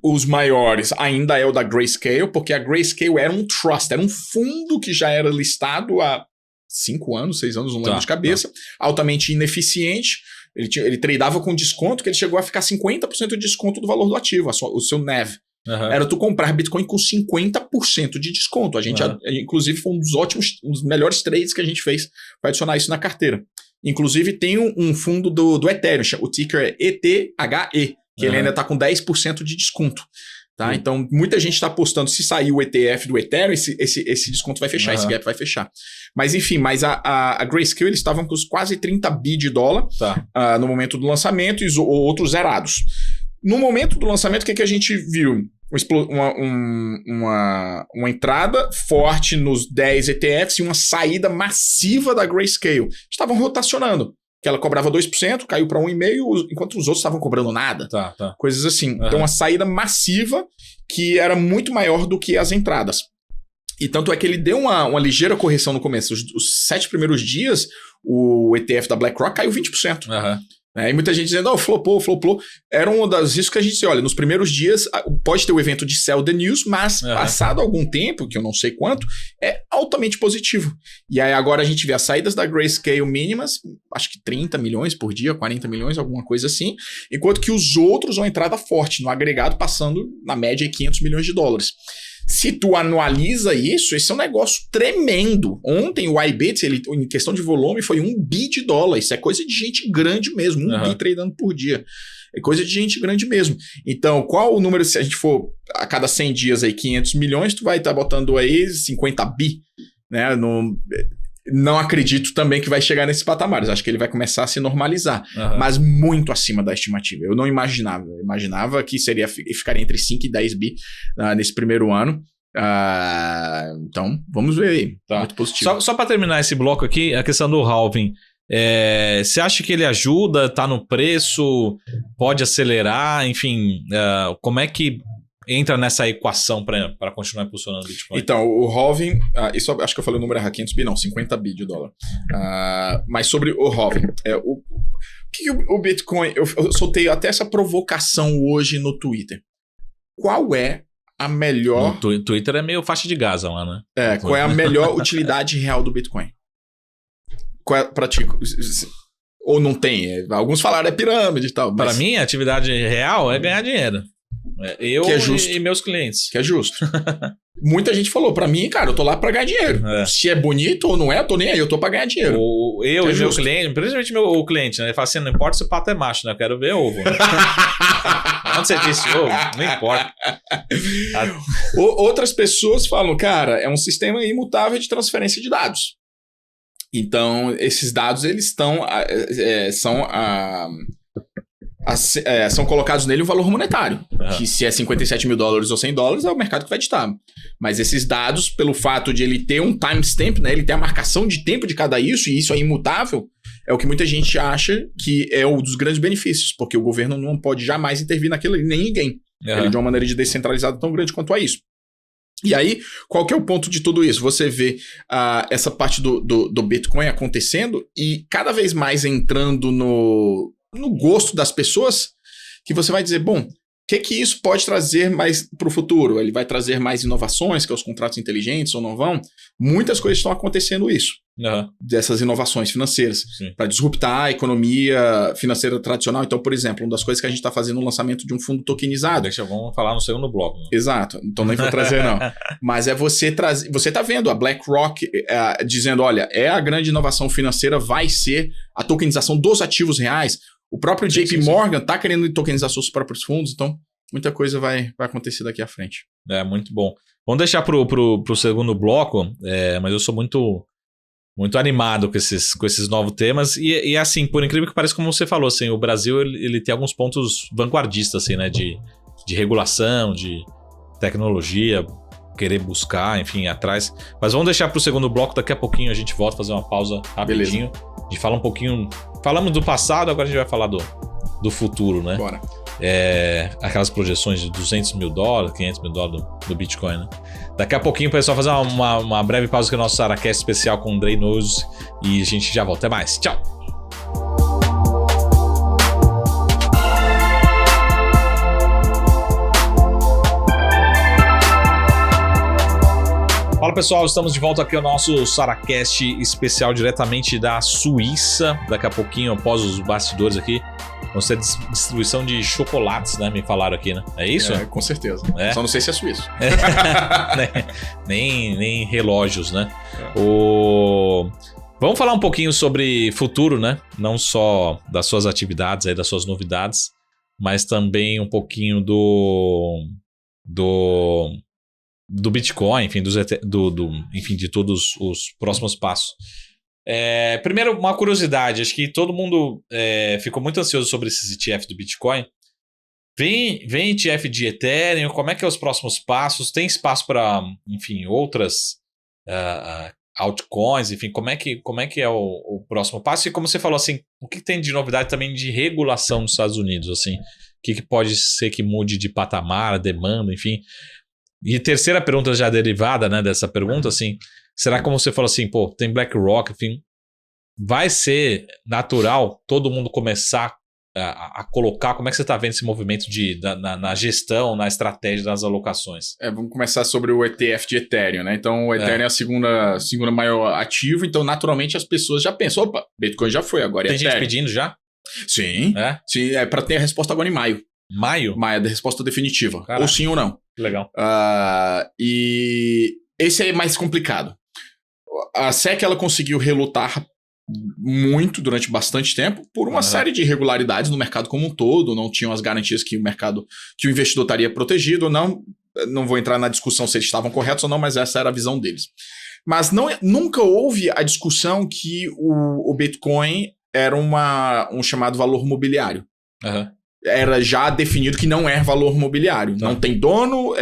Os maiores ainda é o da Grayscale, porque a Grayscale era um trust, era um fundo que já era listado há 5 anos, 6 anos, não lembro de cabeça, altamente ineficiente, ele tradeava com desconto, que ele chegou a ficar 50% de desconto do valor do ativo, o seu NAV. Era tu comprar Bitcoin com 50% de desconto. A gente, inclusive, foi um dos melhores trades que a gente fez para adicionar isso na carteira. Inclusive, tem um fundo do Ethereum, o ticker é ETHE, que ele ainda está com 10% de desconto. Tá? Então, muita gente está apostando, se sair o ETF do Ethereum, esse desconto vai fechar, esse gap vai fechar. Mas enfim, a Grayscale, eles estavam com quase 30 bi de dólar no momento do lançamento e os outros zerados. No momento do lançamento, o que a gente viu? Uma entrada forte nos 10 ETFs e uma saída massiva da Grayscale. Estavam rotacionando. Que ela cobrava 2%, caiu para 1,5%, enquanto os outros estavam cobrando nada. Coisas assim. Então, uma saída massiva que era muito maior do que as entradas. E tanto é que ele deu uma ligeira correção no começo. Os 7 primeiros dias, o ETF da BlackRock caiu 20%. E muita gente dizendo, flopou. Era um dos riscos que a gente disse, olha, nos primeiros dias pode ter o evento de sell the news, mas passado algum tempo, que eu não sei quanto, é altamente positivo. E aí agora a gente vê as saídas da Grayscale mínimas, acho que 30 milhões por dia, 40 milhões, alguma coisa assim, enquanto que os outros vão entrada forte, no agregado passando na média 500 milhões de dólares. Se tu anualiza isso, esse é um negócio tremendo. Ontem o iBit, em questão de volume, foi 1 bi de dólar. Isso é coisa de gente grande mesmo. 1 bi tradando por dia. É coisa de gente grande mesmo. Então, qual o número, se a gente for a cada 100 dias aí 500 milhões, tu vai estar botando aí 50 bi, né? Não acredito também que vai chegar nesses patamares. Acho que ele vai começar a se normalizar. Mas muito acima da estimativa. Eu não imaginava. Eu imaginava que ficaria entre 5 e 10 bi nesse primeiro ano. Então, vamos ver aí. Muito positivo. Só para terminar esse bloco aqui, a questão do halving. Você acha que ele ajuda? Tá no preço? Pode acelerar? Enfim, como é que entra nessa equação para continuar impulsionando o Bitcoin? Então, o halving, isso acho que eu falei o número errado, 500 bi, não, 50 bi de dólar. Mas sobre o halving, o que o Bitcoin, eu soltei até essa provocação hoje no Twitter. Qual é a melhor... No Twitter é meio faixa de Gaza lá, né? Qual é a melhor utilidade real do Bitcoin? Qual é pra ti? Ou não tem? Alguns falaram é pirâmide e tal. Para mim, a atividade real é ganhar dinheiro. Eu que é justo. E meus clientes. Que é justo. Muita gente falou, pra mim, cara, eu tô lá pra ganhar dinheiro. Se é bonito ou não é, eu tô nem aí, eu tô pra ganhar dinheiro. Eu e meu cliente, principalmente o cliente, né? Ele fala assim, não importa se o pato é macho, né? Eu quero ver ovo. Né? Onde você disse ovo? Não importa. Outras pessoas falam, cara, é um sistema imutável de transferência de dados. Então, esses dados, eles são colocados nele um valor monetário. Que se é 57 mil dólares ou 100 dólares, é o mercado que vai ditar. Mas esses dados, pelo fato de ele ter um timestamp, né, ele ter a marcação de tempo de cada isso, e isso é imutável, é o que muita gente acha que é um dos grandes benefícios, porque o governo não pode jamais intervir naquilo, nem ninguém. Ele de uma maneira de descentralizado tão grande quanto a isso. E aí, qual que é o ponto de tudo isso? Você vê essa parte do Bitcoin acontecendo e cada vez mais entrando no gosto das pessoas, que você vai dizer, bom, o que isso pode trazer mais para o futuro? Ele vai trazer mais inovações, que é os contratos inteligentes ou não vão? Muitas coisas estão acontecendo isso. Dessas inovações financeiras, para disruptar a economia financeira tradicional. Então, por exemplo, uma das coisas que a gente está fazendo é o lançamento de um fundo tokenizado. Vamos falar no segundo bloco. Né? Exato, então nem vou trazer não. Mas é você trazer, você está vendo a BlackRock dizendo, olha, a grande inovação financeira vai ser a tokenização dos ativos reais. O próprio JP Morgan está querendo tokenizar seus próprios fundos, então muita coisa vai acontecer daqui à frente. Muito bom. Vamos deixar pro segundo bloco, mas eu sou muito animado com esses novos temas. E assim, por incrível que pareça, como você falou, assim, o Brasil ele tem alguns pontos vanguardistas, assim, né? De regulação, de tecnologia, querer buscar, enfim, atrás. Mas vamos deixar pro segundo bloco, daqui a pouquinho a gente volta, fazer uma pausa rapidinho. Beleza. A gente fala um pouquinho... Falamos do passado, agora a gente vai falar do futuro, né? Bora. Aquelas projeções de 200 mil dólares, 500 mil dólares do Bitcoin, né? Daqui a pouquinho, pessoal, fazer uma breve pausa aqui no nosso SaraCast especial com o Dre Nose e a gente já volta. Até mais. Tchau! Fala, pessoal, estamos de volta aqui ao nosso SaraCast especial diretamente da Suíça. Daqui a pouquinho, após os bastidores aqui, vão ser distribuição de chocolates, né? Me falaram aqui, né? É isso? Com certeza. Só não sei se é suíço. nem relógios, né? Vamos falar um pouquinho sobre futuro, né? Não só das suas atividades, aí, das suas novidades, mas também um pouquinho do Bitcoin, enfim, enfim, de todos os próximos passos. Primeiro, uma curiosidade, acho que todo mundo ficou muito ansioso sobre esses ETF do Bitcoin. Vem ETF de Ethereum, como é que é os próximos passos? Tem espaço para, enfim, outras altcoins, enfim, como é que é o próximo passo? E como você falou, assim, o que tem de novidade também de regulação nos Estados Unidos, assim? O que pode ser que mude de patamar, demanda, enfim... E terceira pergunta já derivada, né, dessa pergunta, assim, será como você falou assim, pô, tem BlackRock, enfim, vai ser natural todo mundo começar a colocar, como é que você está vendo esse movimento na gestão, na estratégia das alocações? Vamos começar sobre o ETF de Ethereum, né? Então, o Ethereum é a segunda maior ativo, então, naturalmente, as pessoas já pensam, opa, Bitcoin já foi, agora é Ethereum. Tem gente pedindo já? Sim, sim, para ter a resposta agora em maio. Maio? Maio, a resposta definitiva. Caraca. Ou sim ou não. Legal. E esse é mais complicado. A SEC ela conseguiu relutar muito durante bastante tempo por uma série de irregularidades no mercado como um todo, não tinham as garantias que o investidor estaria protegido ou não. Não vou entrar na discussão se eles estavam corretos ou não, mas essa era a visão deles. Mas nunca houve a discussão que o Bitcoin era um chamado valor mobiliário. Era já definido que não é valor mobiliário. Não tem dono,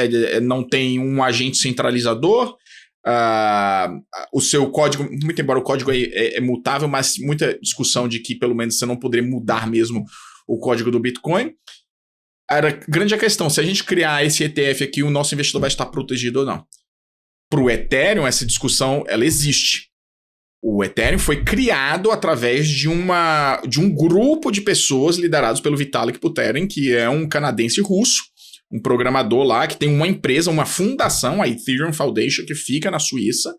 não tem um agente centralizador. O seu código, muito embora o código é mutável, mas muita discussão de que pelo menos você não poderia mudar mesmo o código do Bitcoin. era grande a questão, se a gente criar esse ETF aqui, o nosso investidor vai estar protegido ou não. Para o Ethereum, essa discussão, ela existe. O Ethereum foi criado através de um grupo de pessoas liderados pelo Vitalik Buterin, que é um canadense russo, um programador lá, que tem uma empresa, uma fundação, a Ethereum Foundation, que fica na Suíça.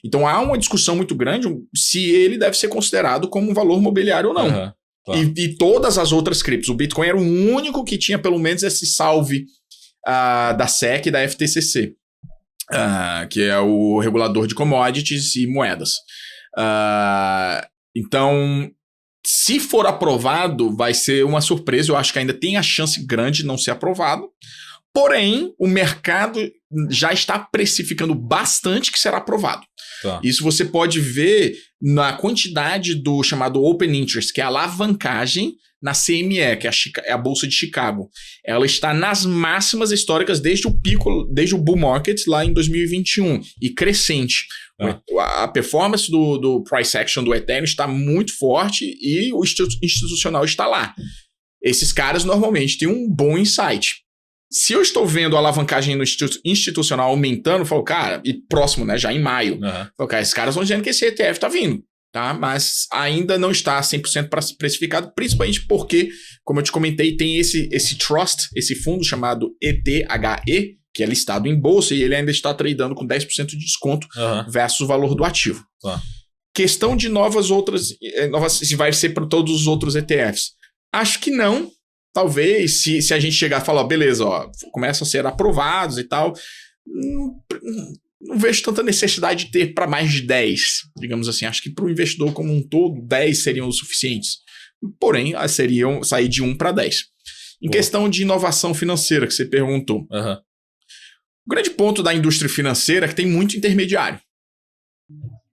Então há uma discussão muito grande se ele deve ser considerado como um valor mobiliário ou não. Claro. E todas as outras criptos. O Bitcoin era o único que tinha pelo menos esse salve da SEC e da FTCC, que é o regulador de commodities e moedas. Então, se for aprovado, vai ser uma surpresa. Eu acho que ainda tem a chance grande de não ser aprovado. Porém, o mercado já está precificando bastante que será aprovado. Tá. Isso você pode ver na quantidade do chamado Open Interest, que é a alavancagem na CME, que é a Bolsa de Chicago. Ela está nas máximas históricas desde o pico, desde o bull market lá em 2021, e crescente. A performance do price action do Ethereum está muito forte e o institucional está lá. Esses caras normalmente têm um bom insight. Se eu estou vendo a alavancagem no institucional aumentando, eu falo, cara, e próximo, né, já em maio, eu falo, cara, esses caras estão dizendo que esse ETF está vindo, tá? Mas ainda não está 100% precificado, principalmente porque, como eu te comentei, tem esse trust, esse fundo chamado ETHE, que é listado em bolsa e ele ainda está tradando com 10% de desconto versus o valor do ativo. Questão de novas, se vai ser para todos os outros ETFs. Acho que não. Talvez, se a gente chegar e falar, beleza, começam a ser aprovados e tal, não vejo tanta necessidade de ter para mais de 10, digamos assim. Acho que para o investidor como um todo, 10 seriam os suficientes. Porém, seriam sair de 1 para 10. Em questão de inovação financeira, que você perguntou. O grande ponto da indústria financeira é que tem muito intermediário.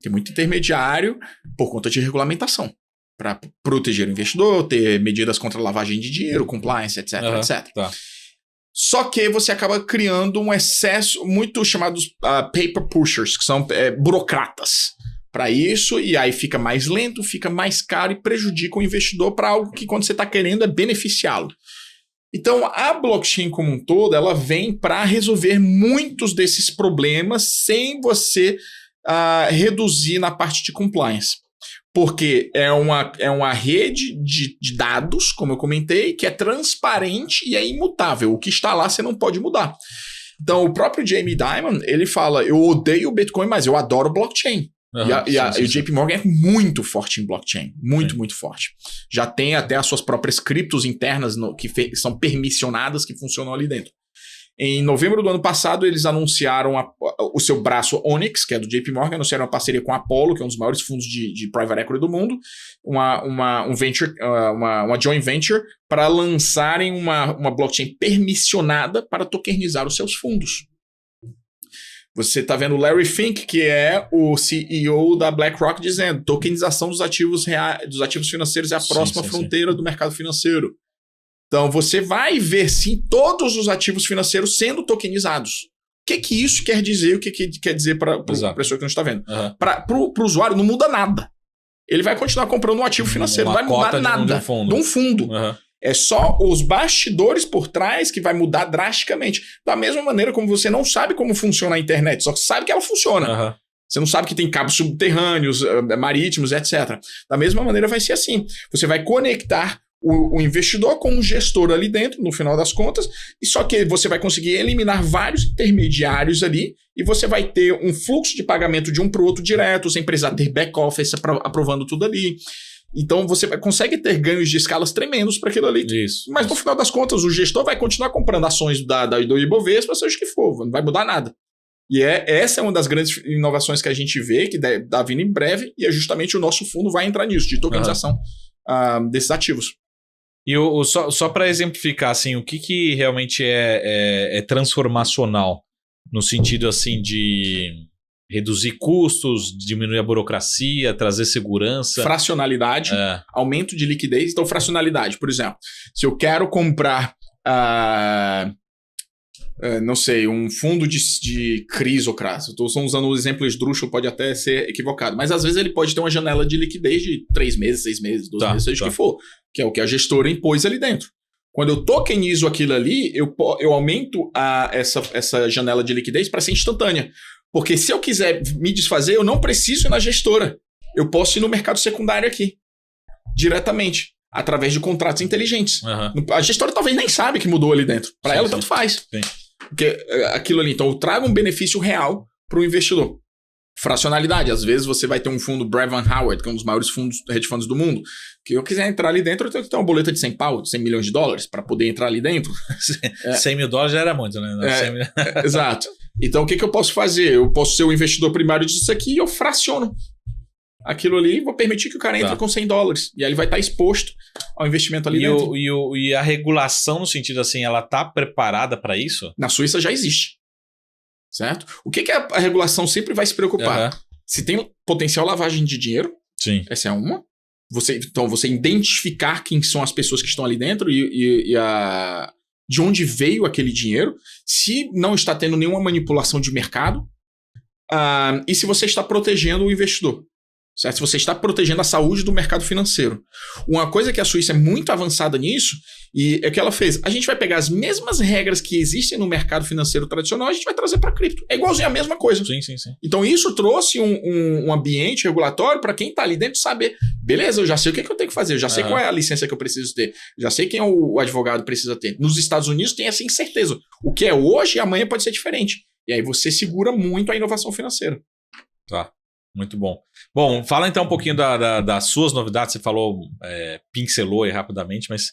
Tem muito intermediário por conta de regulamentação. Para proteger o investidor, ter medidas contra a lavagem de dinheiro, compliance, etc, etc. Tá. Só que você acaba criando um excesso, muito chamados paper pushers, que são burocratas para isso, e aí fica mais lento, fica mais caro e prejudica o investidor para algo que quando você está querendo é beneficiá-lo. Então, a blockchain como um todo, ela vem para resolver muitos desses problemas sem você reduzir na parte de compliance. Porque é uma rede de dados, como eu comentei, que é transparente e é imutável. O que está lá você não pode mudar. Então, o próprio Jamie Dimon, ele fala, eu odeio o Bitcoin, mas eu adoro blockchain. E o JP Morgan é muito forte em blockchain. Muito forte. Já tem até as suas próprias criptos internas que são permissionadas, que funcionam ali dentro. Em novembro do ano passado, eles anunciaram o seu braço Onyx, que é do JP Morgan, anunciaram uma parceria com a Apollo, que é um dos maiores fundos de private equity do mundo, uma joint venture, para lançarem uma blockchain permissionada para tokenizar os seus fundos. Você está vendo o Larry Fink, que é o CEO da BlackRock, dizendo tokenização dos ativos financeiros é a próxima fronteira do mercado financeiro. Então, você vai ver, sim, todos os ativos financeiros sendo tokenizados. O que isso quer dizer? O que quer dizer para a pessoa que não está vendo? Para o usuário, não muda nada. Ele vai continuar comprando um ativo financeiro, não vai mudar nada de um fundo. É só os bastidores por trás que vai mudar drasticamente. Da mesma maneira como você não sabe como funciona a internet, só que sabe que ela funciona. Você não sabe que tem cabos subterrâneos, marítimos, etc. Da mesma maneira vai ser assim. Você vai conectar o investidor com um gestor ali dentro, no final das contas, e só que você vai conseguir eliminar vários intermediários ali e você vai ter um fluxo de pagamento de um para o outro direto, sem precisar ter back-office aprovando tudo ali. Então você consegue ter ganhos de escalas tremendos para aquilo ali. Mas no final das contas, o gestor vai continuar comprando ações do Ibovespa, seja o que for, não vai mudar nada. E essa é uma das grandes inovações que a gente vê, que está vindo em breve, e é justamente o nosso fundo vai entrar nisso, de tokenização desses ativos. E só para exemplificar, assim, o que realmente é transformacional, no sentido assim de reduzir custos, diminuir a burocracia, trazer segurança. Fracionalidade, aumento de liquidez. Então, fracionalidade, por exemplo, se eu quero comprar, não sei, um fundo de CRIs ou CRAS, estou só usando o exemplo esdrúxulo, pode até ser equivocado, mas às vezes ele pode ter uma janela de liquidez de 3 meses, 6 meses, 12 meses, seja o que for, que é o que a gestora impôs ali dentro. Quando eu tokenizo aquilo ali, eu aumento essa janela de liquidez para ser instantânea. Porque se eu quiser me desfazer, eu não preciso ir na gestora. Eu posso ir no mercado secundário aqui, diretamente, através de contratos inteligentes. A gestora talvez nem sabe que mudou ali dentro. Para ela, tanto faz. Sim. Porque aquilo ali, então, eu trago um benefício real para o investidor. Fracionalidade. Às vezes você vai ter um fundo Brevan Howard, que é um dos maiores hedge funds do mundo, que eu quiser entrar ali dentro, eu tenho que ter uma boleta de 100 milhões de dólares para poder entrar ali dentro. 100 mil dólares já era muito, né? Exato. Então, o que eu posso fazer? Eu posso ser o investidor primário disso aqui e eu fraciono aquilo ali e vou permitir que o cara entre com 100 dólares. E aí ele vai estar exposto ao investimento ali dentro. E a regulação, no sentido assim, ela está preparada para isso? Na Suíça já existe. Certo? O que a regulação sempre vai se preocupar? Se tem potencial lavagem de dinheiro, sim. Essa é uma. Então, você identificar quem são as pessoas que estão ali dentro de onde veio aquele dinheiro, se não está tendo nenhuma manipulação de mercado, e se você está protegendo o investidor. Certo? Se você está protegendo a saúde do mercado financeiro. Uma coisa que a Suíça é muito avançada nisso, e é que ela fez, a gente vai pegar as mesmas regras que existem no mercado financeiro tradicional, a gente vai trazer para cripto. É igualzinho a mesma coisa. Sim. Então isso trouxe um ambiente regulatório para quem está ali dentro saber, beleza, eu já sei o que eu tenho que fazer, eu já sei qual é a licença que eu preciso ter, já sei quem o advogado precisa ter. Nos Estados Unidos tem essa incerteza. O que é hoje, amanhã pode ser diferente. E aí você segura muito a inovação financeira. Tá. Muito bom. Bom, fala então um pouquinho das suas novidades. Você falou, pincelou aí rapidamente, mas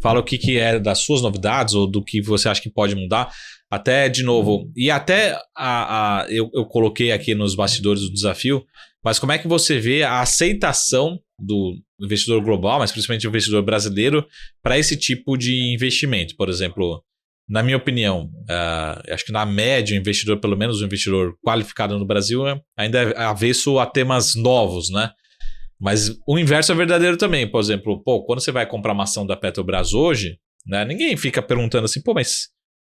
fala o que é das suas novidades ou do que você acha que pode mudar. Até, de novo, e até eu coloquei aqui nos bastidores do desafio, mas como é que você vê a aceitação do investidor global, mas principalmente o investidor brasileiro, para esse tipo de investimento? Por exemplo, na minha opinião, acho que na média, o investidor, pelo menos o investidor qualificado no Brasil, ainda é avesso a temas novos, né? Mas o inverso é verdadeiro também. Por exemplo, quando você vai comprar uma ação da Petrobras hoje, né, ninguém fica perguntando assim, mas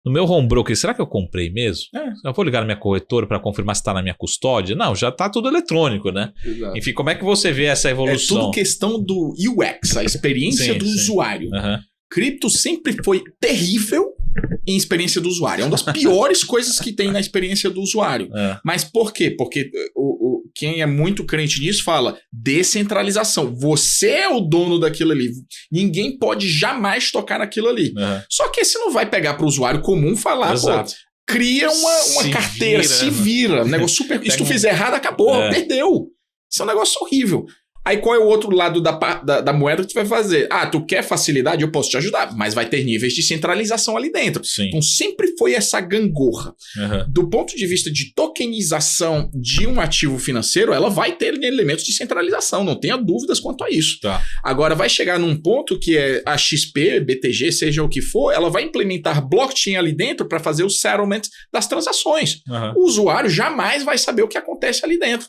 no meu home broker, será que eu comprei mesmo? Eu vou ligar na minha corretora para confirmar se está na minha custódia? Não, já está tudo eletrônico, né? Exato. Enfim, como é que você vê essa evolução? É tudo questão do UX, a experiência do usuário. Cripto sempre foi terrível em experiência do usuário. É uma das piores coisas que tem na experiência do usuário. Mas por quê? Porque quem é muito crente nisso fala descentralização. Você é o dono daquilo ali. Ninguém pode jamais tocar naquilo ali. Só que você não vai pegar para o usuário comum falar, cria uma carteira, se vira. Um negócio super... Se tu fizer errado, acabou, perdeu. Isso é um negócio horrível. Aí qual é o outro lado da moeda que tu vai fazer? Tu quer facilidade? Eu posso te ajudar, mas vai ter níveis de centralização ali dentro. Sim. Então sempre foi essa gangorra. Do ponto de vista de tokenização de um ativo financeiro, ela vai ter elementos de centralização, não tenha dúvidas quanto a isso. Agora vai chegar num ponto que é a XP, BTG, seja o que for, ela vai implementar blockchain ali dentro para fazer o settlement das transações. O usuário jamais vai saber o que acontece ali dentro.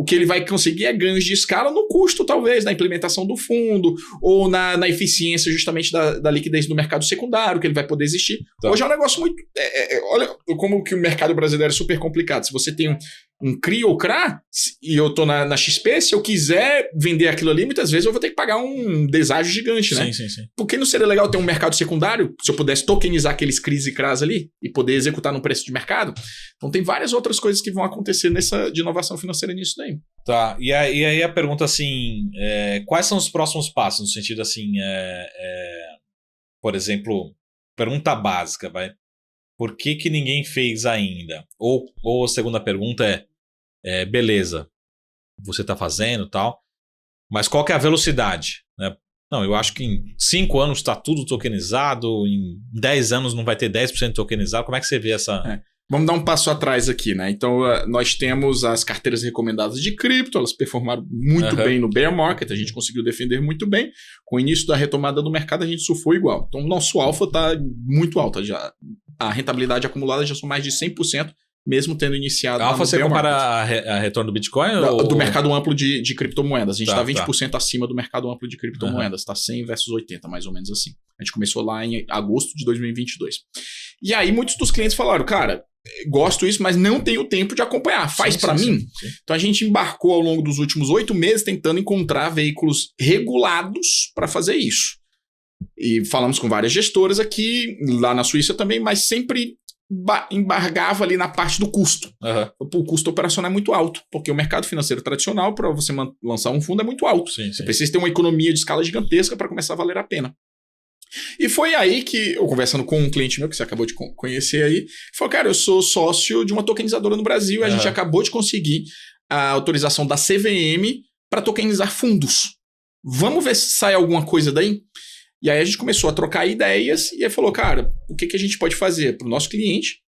O que ele vai conseguir é ganhos de escala no custo, talvez, na implementação do fundo ou na eficiência justamente da liquidez do mercado secundário, que ele vai poder existir. Hoje é um negócio muito... olha como que o mercado brasileiro é super complicado. Se você tem um CRI ou CRA, e eu tô na XP, se eu quiser vender aquilo ali, muitas vezes eu vou ter que pagar um deságio gigante, né? Sim. Por que não seria legal ter um mercado secundário, se eu pudesse tokenizar aqueles CRIs e CRAs ali e poder executar no preço de mercado? Então tem várias outras coisas que vão acontecer de inovação financeira nisso daí. Tá, e aí a pergunta assim, quais são os próximos passos? No sentido assim, por exemplo, pergunta básica, vai. Por que ninguém fez ainda? Ou a segunda pergunta beleza, você está fazendo e tal, mas qual que é a velocidade? Né? Não, eu acho que em 5 anos está tudo tokenizado, em 10 anos não vai ter 10% tokenizado. Como é que você vê essa... Vamos dar um passo atrás aqui, né? Então, nós temos as carteiras recomendadas de cripto, elas performaram muito bem no bear market, a gente conseguiu defender muito bem. Com o início da retomada do mercado, a gente surfou igual. Então, o nosso alfa está muito alta já. A rentabilidade acumulada já são mais de 100%, mesmo tendo iniciado... Alfa você compara a retorno do Bitcoin? Do mercado amplo de criptomoedas. A gente está 20% acima do mercado amplo de criptomoedas. Está 100 versus 80, mais ou menos assim. A gente começou lá em agosto de 2022. E aí, muitos dos clientes falaram, cara, gosto disso, mas não tenho tempo de acompanhar. Faz para mim? Sim. Então, a gente embarcou ao longo dos últimos 8 meses tentando encontrar veículos regulados para fazer isso. E falamos com várias gestoras aqui, lá na Suíça também, mas sempre embargava ali na parte do custo. O custo operacional é muito alto, porque o mercado financeiro tradicional, para você lançar um fundo, é muito alto. Sim. Você precisa ter uma economia de escala gigantesca para começar a valer a pena. E foi aí que eu, conversando com um cliente meu, que você acabou de conhecer aí, falou, cara, eu sou sócio de uma tokenizadora no Brasil, e a gente acabou de conseguir a autorização da CVM para tokenizar fundos. Vamos ver se sai alguma coisa daí? E aí a gente começou a trocar ideias e aí falou, cara, o que a gente pode fazer para o nosso cliente?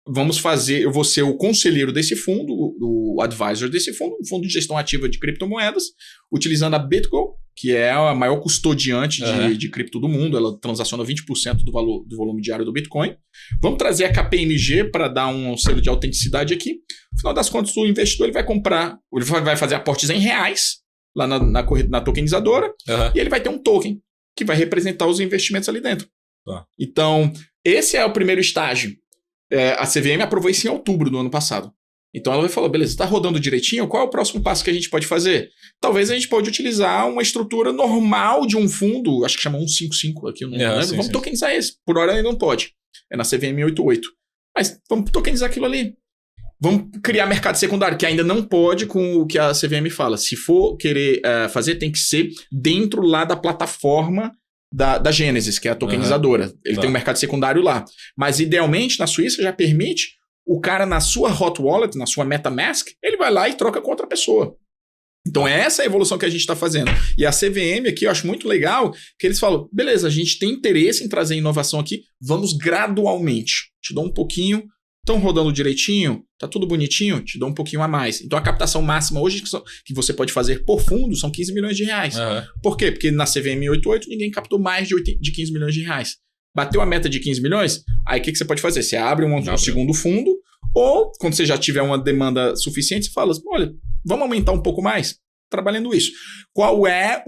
Vamos fazer, eu vou ser o conselheiro desse fundo, o advisor desse fundo, um fundo de gestão ativa de criptomoedas, utilizando a BitGo, que é a maior custodiante de cripto do mundo, ela transaciona 20% do volume diário do Bitcoin. Vamos trazer a KPMG para dar um selo de autenticidade aqui. No final das contas, o investidor ele vai comprar, ele vai fazer aportes em reais lá na tokenizadora e ele vai ter um token que vai representar os investimentos ali dentro. Então, esse é o primeiro estágio. A CVM aprovou isso em outubro do ano passado. Então ela vai falar, beleza, está rodando direitinho, qual é o próximo passo que a gente pode fazer? Talvez a gente pode utilizar uma estrutura normal de um fundo, acho que chama 155 aqui, eu não lembro. Vamos tokenizar esse. Por hora ele não pode. É na CVM 88. Mas vamos tokenizar aquilo ali. Vamos criar mercado secundário, que ainda não pode com o que a CVM fala. Se for querer fazer, tem que ser dentro lá da plataforma da Genesis, que é a tokenizadora. Ele tem um mercado secundário lá. Mas, idealmente, na Suíça já permite o cara na sua hot wallet, na sua MetaMask, ele vai lá e troca com outra pessoa. Então, essa é a evolução que a gente está fazendo. E a CVM aqui, eu acho muito legal, que eles falam, beleza, a gente tem interesse em trazer inovação aqui, vamos gradualmente. Te dou um pouquinho, estão rodando direitinho, tá tudo bonitinho, te dou um pouquinho a mais. Então a captação máxima hoje que você pode fazer por fundo são 15 milhões de reais. Por quê? Porque na CVM 88 ninguém captou mais de 15 milhões de reais. Bateu a meta de 15 milhões, aí o que você pode fazer? Você abre um segundo fundo, ou quando você já tiver uma demanda suficiente, você fala, olha, vamos aumentar um pouco mais? Trabalhando isso. Qual é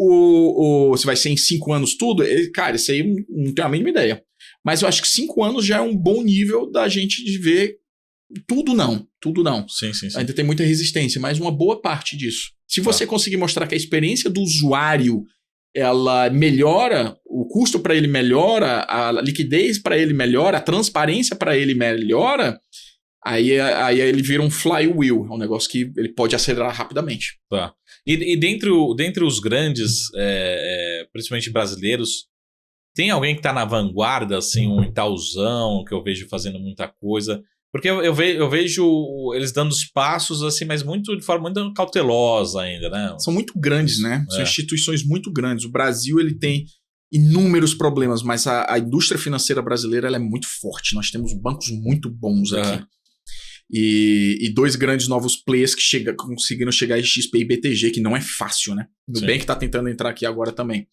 se vai ser em 5 anos tudo? Cara, isso aí eu não tenho a mínima ideia. Mas eu acho que 5 anos já é um bom nível da gente de ver tudo não. Sim. Ainda tem muita resistência, mas uma boa parte disso. Se você conseguir mostrar que a experiência do usuário ela melhora, o custo para ele melhora, a liquidez para ele melhora, a transparência para ele melhora, aí ele vira um flywheel, é um negócio que ele pode acelerar rapidamente. Tá. E dentre os grandes, principalmente brasileiros, tem alguém que está na vanguarda, assim, um Itaúzão, que eu vejo fazendo muita coisa? Porque eu vejo eles dando os passos, assim, mas de forma muito cautelosa ainda, né? São muito grandes, né? São instituições muito grandes. O Brasil, ele tem inúmeros problemas, mas a indústria financeira brasileira ela é muito forte. Nós temos bancos muito bons aqui. E 2 grandes novos players que conseguiram chegar em XP e BTG, que não é fácil, né? O Nubank está tentando entrar aqui agora também.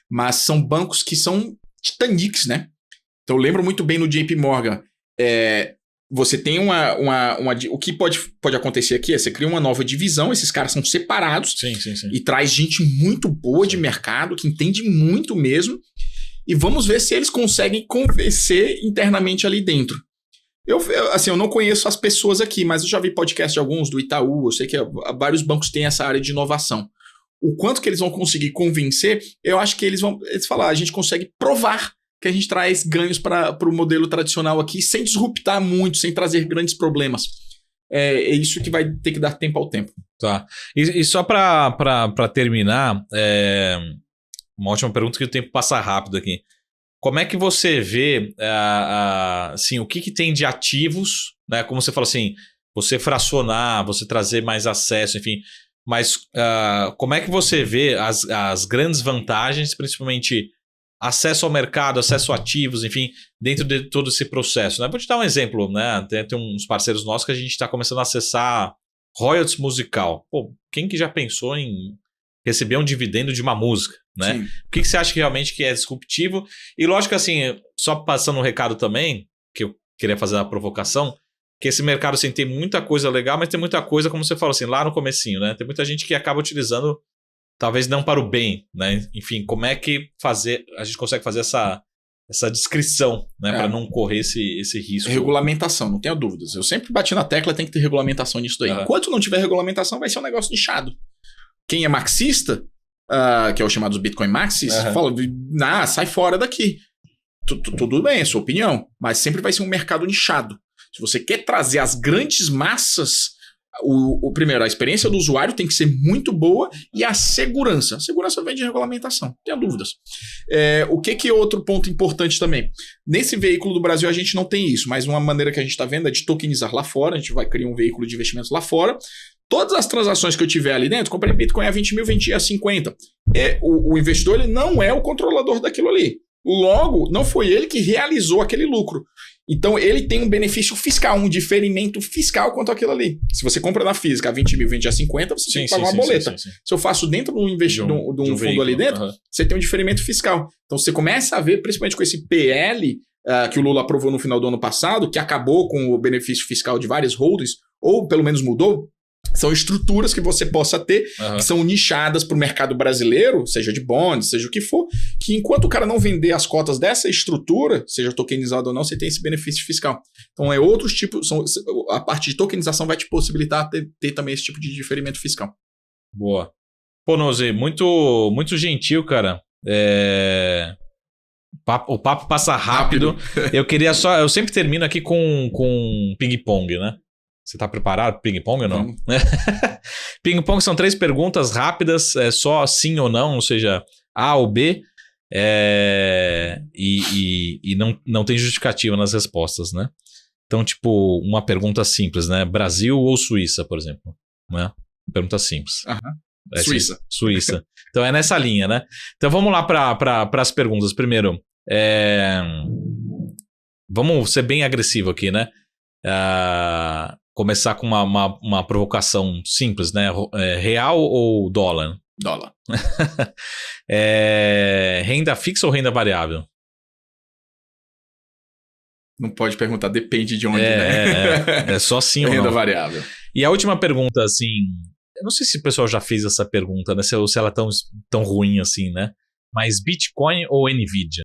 Mas são bancos que são Titanics, né? Então eu lembro muito bem no JP Morgan. Você tem o que pode acontecer aqui você cria uma nova divisão, esses caras são separados e traz gente muito boa de mercado, que entende muito mesmo, e vamos ver se eles conseguem convencer internamente ali dentro. Eu não conheço as pessoas aqui, mas eu já vi podcast de alguns, do Itaú, eu sei que vários bancos têm essa área de inovação. O quanto que eles vão conseguir convencer, eu acho que eles falar, a gente consegue provar que a gente traz ganhos para o modelo tradicional aqui, sem disruptar muito, sem trazer grandes problemas. É isso que vai ter que dar tempo ao tempo. Tá. E só para terminar, uma ótima pergunta que o tempo passa rápido aqui. Como é que você vê assim, o que tem de ativos, né? Como você falou assim, você fracionar, você trazer mais acesso, enfim. Mas como é que você vê as grandes vantagens, principalmente acesso ao mercado, acesso a ativos, enfim, dentro de todo esse processo, né? Vou te dar um exemplo, né? Tem uns parceiros nossos que a gente está começando a acessar royalties musical. Pô, quem que já pensou em receber um dividendo de uma música, né? Sim. O que você acha que realmente que é disruptivo? E lógico assim, só passando um recado também, que eu queria fazer a provocação, que esse mercado assim, tem muita coisa legal, mas tem muita coisa, como você falou assim, lá no comecinho, né? Tem muita gente que acaba utilizando talvez não para o bem, né? Enfim, como é que a gente consegue fazer essa descrição, né? Para não correr esse risco. Regulamentação, não tenha dúvidas. Eu sempre bati na tecla, tem que ter regulamentação nisso daí. Enquanto não tiver regulamentação, vai ser um negócio nichado. Quem é marxista que é o chamado Bitcoin Maxi, você fala, sai fora daqui. Tudo bem, é sua opinião, mas sempre vai ser um mercado nichado. Se você quer trazer as grandes massas, primeiro, a experiência do usuário tem que ser muito boa e a segurança. A segurança vem de regulamentação, não tenha dúvidas. O que é outro ponto importante também? Nesse veículo do Brasil a gente não tem isso, mas uma maneira que a gente está vendo é de tokenizar lá fora, a gente vai criar um veículo de investimentos lá fora. Todas as transações que eu tiver ali dentro, comprei Bitcoin a 20 mil, vendi a 50. O investidor ele não é o controlador daquilo ali. Logo, não foi ele que realizou aquele lucro. Então, ele tem um benefício fiscal, um diferimento fiscal quanto àquilo ali. Se você compra na física a 20 mil e vende a 50, você tem que pagar uma boleta. Sim. Se eu faço dentro de um fundo ali dentro, você tem um diferimento fiscal. Então, você começa a ver, principalmente com esse PL que o Lula aprovou no final do ano passado, que acabou com o benefício fiscal de várias holdings, ou pelo menos mudou, são estruturas que você possa ter, que são nichadas para o mercado brasileiro, seja de bonds, seja o que for, que enquanto o cara não vender as cotas dessa estrutura, seja tokenizado ou não, você tem esse benefício fiscal. Então, outros tipos, a parte de tokenização vai te possibilitar ter também esse tipo de diferimento fiscal. Boa. Pô, Nozê, muito, muito gentil, cara. O papo passa rápido. Eu sempre termino aqui com ping-pong, né? Você tá preparado para ping-pong ou não? Ping-pong são 3 perguntas rápidas, só sim ou não, ou seja, A ou B, e não tem justificativa nas respostas, né? Então, tipo, uma pergunta simples, né? Brasil ou Suíça, por exemplo? Né? Pergunta simples. Suíça. Então é nessa linha, né? Então vamos lá para as perguntas. Primeiro, vamos ser bem agressivo aqui, né? Começar com uma provocação simples, né? Real ou dólar? Dólar. Renda fixa ou renda variável? Não pode perguntar, depende de onde, né? É só sim ou não. Renda variável. E a última pergunta, assim... Eu não sei se o pessoal já fez essa pergunta, né? Se ela é tão ruim assim, né? Mas Bitcoin ou Nvidia?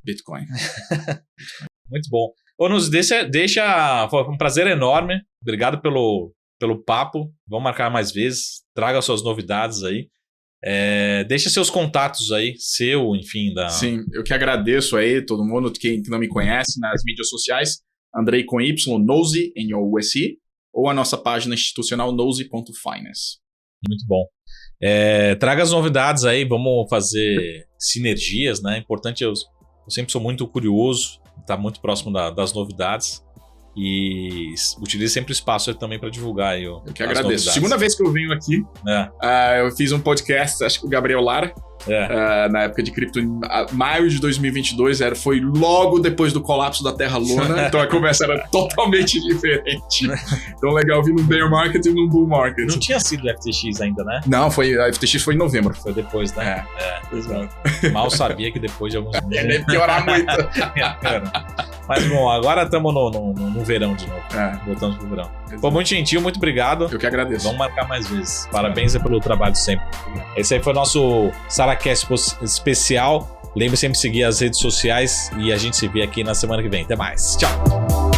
Bitcoin. Muito bom. Ô, nos deixa... Foi um prazer enorme. Obrigado pelo papo. Vamos marcar mais vezes. Traga suas novidades aí. Deixa seus contatos aí. Enfim. Sim, eu que agradeço aí todo mundo que não me conhece nas mídias sociais. Andrei com Y, Nose, N-O-U-S-I. Ou a nossa página institucional nose.finance. Muito bom. Traga as novidades aí. Vamos fazer sinergias, né? Importante, eu sempre sou muito curioso. Está muito próximo das novidades e utilize sempre o espaço aí também para divulgar aí eu que agradeço. Novidades. Segunda vez que eu venho aqui, eu fiz um podcast, acho que com o Gabriel Lara, na época de cripto, em maio de 2022, foi logo depois do colapso da Terra-Luna, então a conversa era totalmente diferente. Então legal vir num bear market e num bull market. Não tinha sido o FTX ainda, né? Não, a FTX foi em novembro. Foi depois, né? Exato. Mal sabia que depois de alguns meses... Ia piorar muito. Mas bom, agora estamos no verão de novo. Voltamos pro verão. Pô, muito gentil, muito obrigado. Eu que agradeço. Vamos marcar mais vezes. Parabéns pelo trabalho sempre. Esse aí foi o nosso SaraCast especial. Lembre sempre de seguir as redes sociais e a gente se vê aqui na semana que vem. Até mais. Tchau.